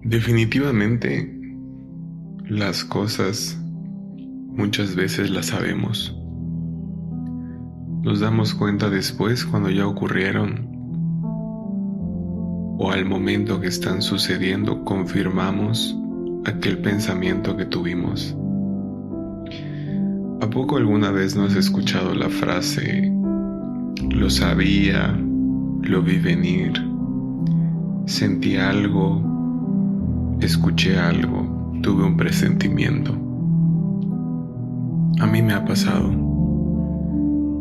Definitivamente, las cosas muchas veces las sabemos. Nos damos cuenta después cuando ya ocurrieron o al momento que están sucediendo confirmamos aquel pensamiento que tuvimos. ¿A poco alguna vez no has escuchado la frase, lo sabía, lo vi venir, sentí algo, escuché algo, tuve un presentimiento? A mí me ha pasado.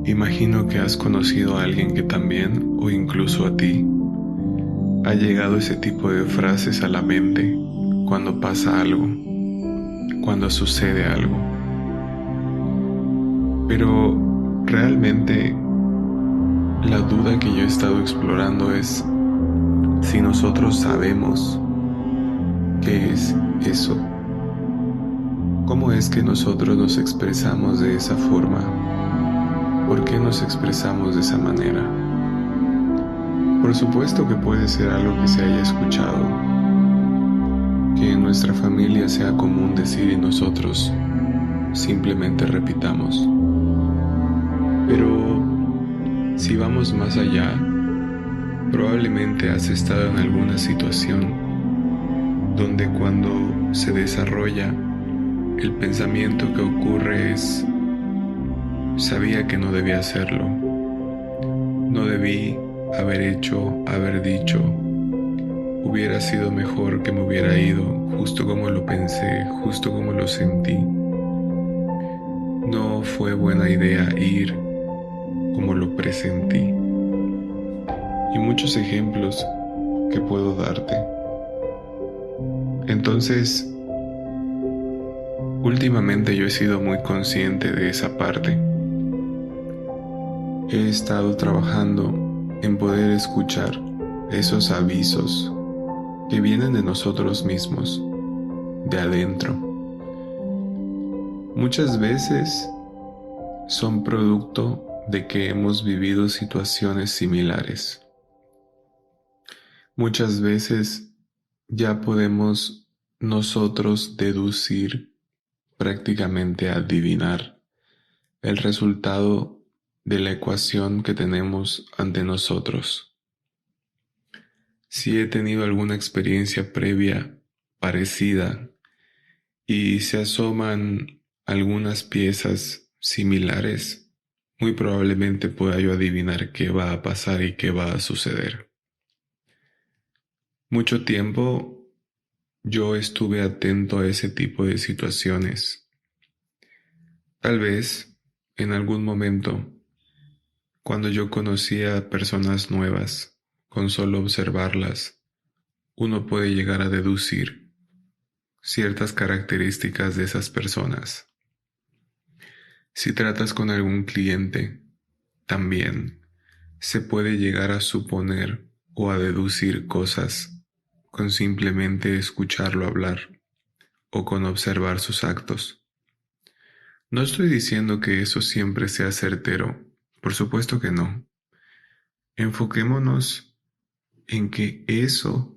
Imagino que has conocido a alguien que también, o incluso a ti, ha llegado ese tipo de frases a la mente cuando pasa algo, cuando sucede algo. Pero realmente la duda que yo he estado explorando es si nosotros sabemos qué es eso. ¿Cómo es que nosotros nos expresamos de esa forma? ¿Por qué nos expresamos de esa manera? Por supuesto que puede ser algo que se haya escuchado, que en nuestra familia sea común decir y nosotros simplemente repitamos. Pero si vamos más allá, probablemente has estado en alguna situación donde cuando se desarrolla, el pensamiento que ocurre es: sabía que no debía hacerlo, no debí haber hecho, haber dicho, hubiera sido mejor que me hubiera ido justo como lo pensé, justo como lo sentí. No fue buena idea ir como lo presentí. Y muchos ejemplos que puedo darte. Entonces, últimamente yo he sido muy consciente de esa parte. He estado trabajando en poder escuchar esos avisos que vienen de nosotros mismos, de adentro. Muchas veces son producto de que hemos vivido situaciones similares. Muchas veces ya podemos nosotros deducir, prácticamente adivinar, el resultado de la ecuación que tenemos ante nosotros. Si he tenido alguna experiencia previa parecida y se asoman algunas piezas similares, muy probablemente pueda yo adivinar qué va a pasar y qué va a suceder. Mucho tiempo yo estuve atento a ese tipo de situaciones. Tal vez, en algún momento, cuando yo conocía a personas nuevas, con solo observarlas, uno puede llegar a deducir ciertas características de esas personas. Si tratas con algún cliente, también se puede llegar a suponer o a deducir cosas con simplemente escucharlo hablar o con observar sus actos. No estoy diciendo que eso siempre sea certero, por supuesto que no. Enfoquémonos en que eso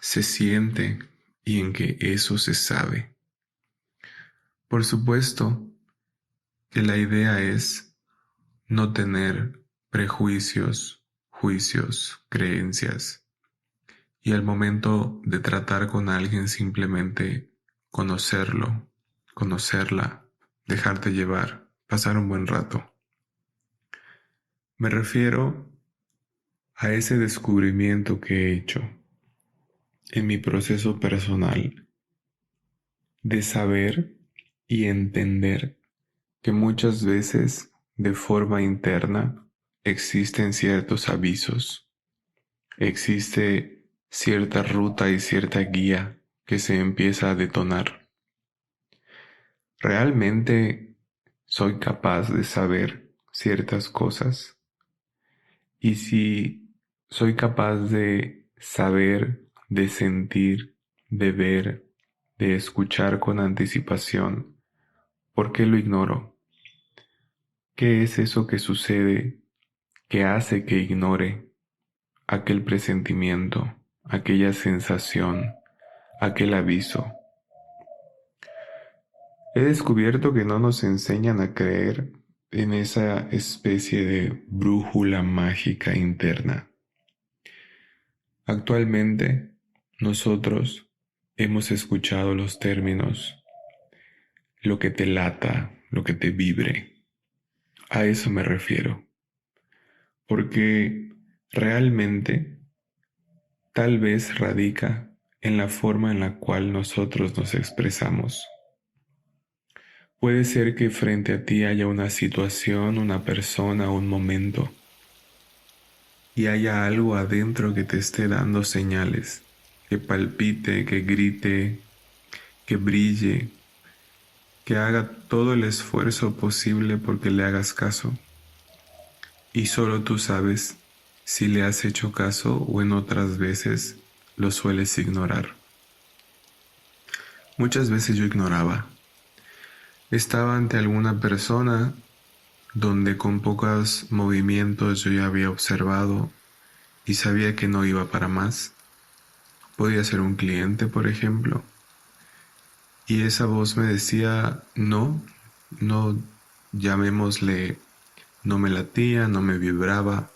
se siente y en que eso se sabe. Por supuesto que la idea es no tener prejuicios, juicios, creencias, y al momento de tratar con alguien simplemente conocerlo, conocerla, dejarte llevar, pasar un buen rato. Me refiero a ese descubrimiento que he hecho en mi proceso personal de saber y entender que muchas veces de forma interna existen ciertos avisos, existe cierta ruta y cierta guía que se empieza a detonar. ¿Realmente soy capaz de saber ciertas cosas? Y si soy capaz de saber, de sentir, de ver, de escuchar con anticipación, ¿por qué lo ignoro? ¿Qué es eso que sucede que hace que ignore aquel presentimiento, aquella sensación, aquel aviso. He descubierto que no nos enseñan a creer en esa especie de brújula mágica interna. Actualmente, nosotros hemos escuchado los términos, lo que te lata, lo que te vibre. A eso me refiero. Porque realmente tal vez radica en la forma en la cual nosotros nos expresamos. Puede ser que frente a ti haya una situación, una persona, un momento, y haya algo adentro que te esté dando señales, que palpite, que grite, que brille, que haga todo el esfuerzo posible porque le hagas caso. Y solo tú sabes si le has hecho caso o en otras veces lo sueles ignorar. Muchas veces yo ignoraba. Estaba ante alguna persona donde con pocos movimientos yo ya había observado y sabía que no iba para más. Podía ser un cliente, por ejemplo, y esa voz me decía, no, llamémosle, no me latía, no me vibraba,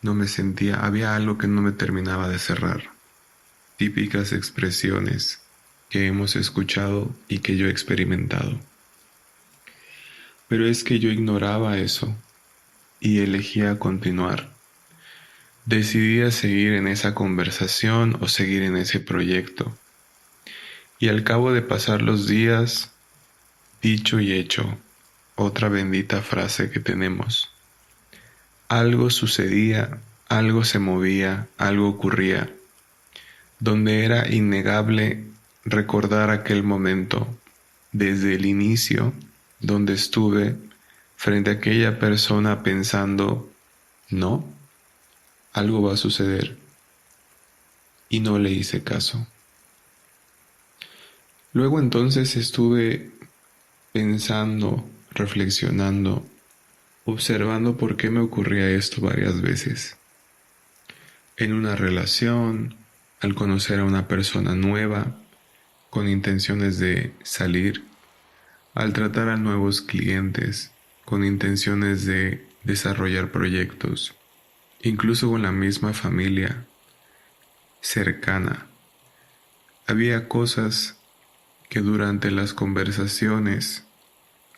no me sentía, había algo que no me terminaba de cerrar. Típicas expresiones que hemos escuchado y que yo he experimentado. Pero es que yo ignoraba eso y elegía continuar. Decidía seguir en esa conversación o seguir en ese proyecto. Y al cabo de pasar los días, dicho y hecho, otra bendita frase que tenemos. Algo sucedía, algo se movía, algo ocurría, donde era innegable recordar aquel momento desde el inicio, donde estuve frente a aquella persona pensando, no, algo va a suceder, y no le hice caso. Luego entonces estuve pensando, reflexionando, observando por qué me ocurría esto varias veces. En una relación, al conocer a una persona nueva, con intenciones de salir, al tratar a nuevos clientes, con intenciones de desarrollar proyectos, incluso con la misma familia cercana. Había cosas que durante las conversaciones,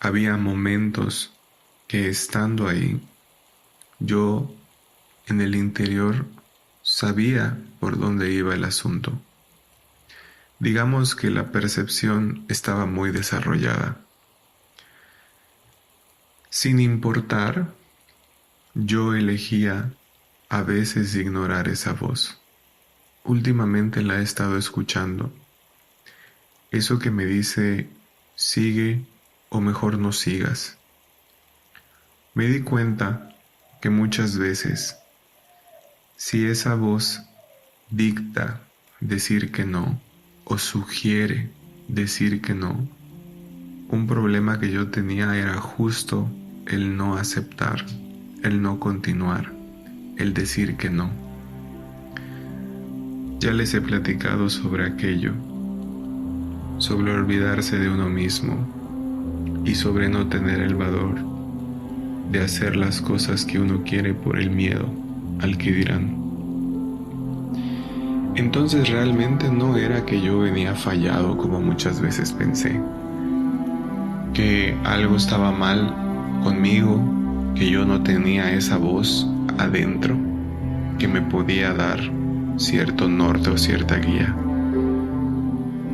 había momentos que estando ahí, yo en el interior sabía por dónde iba el asunto. Digamos que la percepción estaba muy desarrollada. Sin importar, yo elegía a veces ignorar esa voz. Últimamente la he estado escuchando. Eso que me dice, sigue o mejor no sigas. Me di cuenta que muchas veces, si esa voz dicta decir que no o sugiere decir que no, un problema que yo tenía era justo el no aceptar, el no continuar, el decir que no. Ya les he platicado sobre aquello, sobre olvidarse de uno mismo y sobre no tener el valor de hacer las cosas que uno quiere por el miedo al que dirán. Entonces realmente no era que yo venía fallado como muchas veces pensé, que algo estaba mal conmigo, que yo no tenía esa voz adentro que me podía dar cierto norte o cierta guía.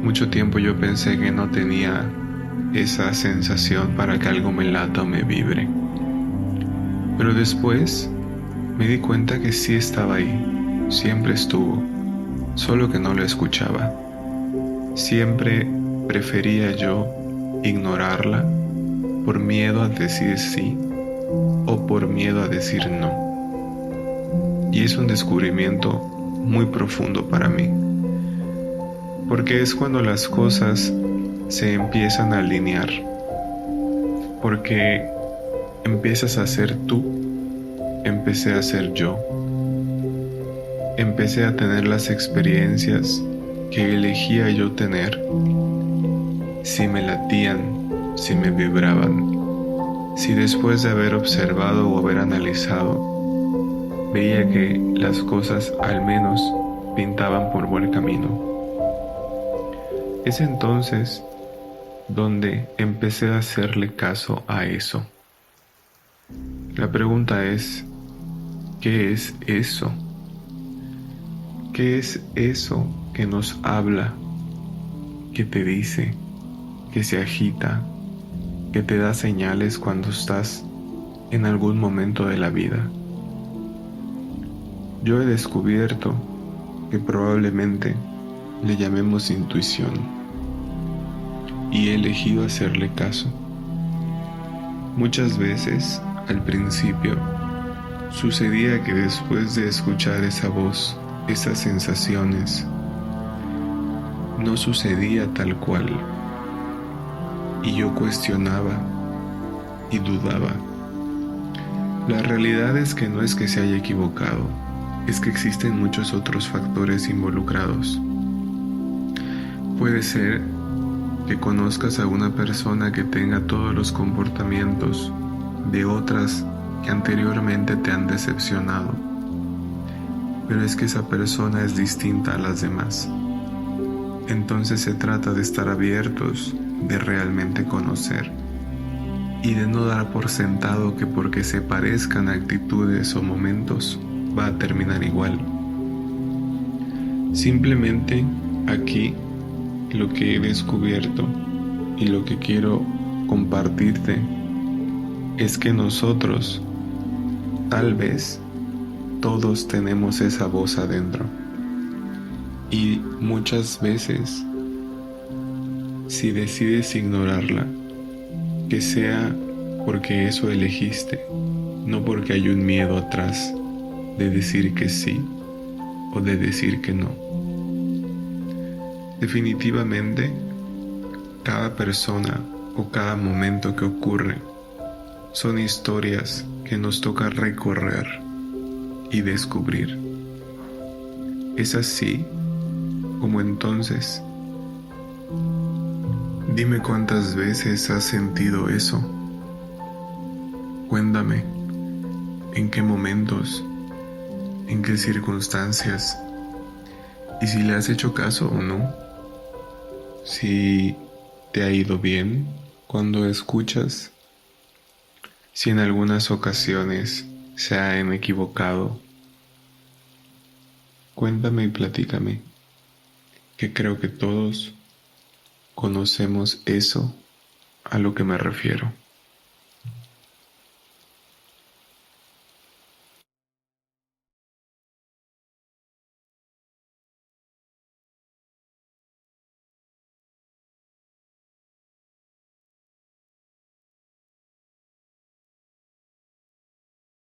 Mucho tiempo yo pensé que no tenía esa sensación para que algo me lata o me vibre. Pero después me di cuenta que sí estaba ahí, siempre estuvo, solo que no lo escuchaba. Siempre prefería yo ignorarla por miedo a decir sí o por miedo a decir no. Y es un descubrimiento muy profundo para mí, porque es cuando las cosas se empiezan a alinear, porque empiezas a ser tú, empecé a ser yo, empecé a tener las experiencias que elegía yo tener, si me latían, si me vibraban, si después de haber observado o haber analizado, veía que las cosas al menos pintaban por buen camino. Es entonces donde empecé a hacerle caso a eso. La pregunta es, ¿qué es eso? ¿Qué es eso que nos habla, que te dice, que se agita, que te da señales cuando estás en algún momento de la vida? Yo he descubierto que probablemente le llamemos intuición y he elegido hacerle caso. Muchas veces, al principio, sucedía que después de escuchar esa voz, esas sensaciones, no sucedía tal cual, y yo cuestionaba y dudaba. La realidad es que no es que se haya equivocado, es que existen muchos otros factores involucrados. Puede ser que conozcas a una persona que tenga todos los comportamientos de otras que anteriormente te han decepcionado, pero es que esa persona es distinta a las demás. Entonces se trata de estar abiertos, de realmente conocer y de no dar por sentado que porque se parezcan actitudes o momentos va a terminar igual. Simplemente aquí lo que he descubierto y lo que quiero compartirte es que nosotros, tal vez, todos tenemos esa voz adentro. Y muchas veces, si decides ignorarla, que sea porque eso elegiste, no porque hay un miedo atrás de decir que sí o de decir que no. Definitivamente, cada persona o cada momento que ocurre son historias que nos toca recorrer y descubrir. Es así como entonces, dime cuántas veces has sentido eso. Cuéntame en qué momentos, en qué circunstancias, y si le has hecho caso o no, si te ha ido bien cuando escuchas, si en algunas ocasiones se han equivocado. Cuéntame y platícame, que creo que todos conocemos eso a lo que me refiero.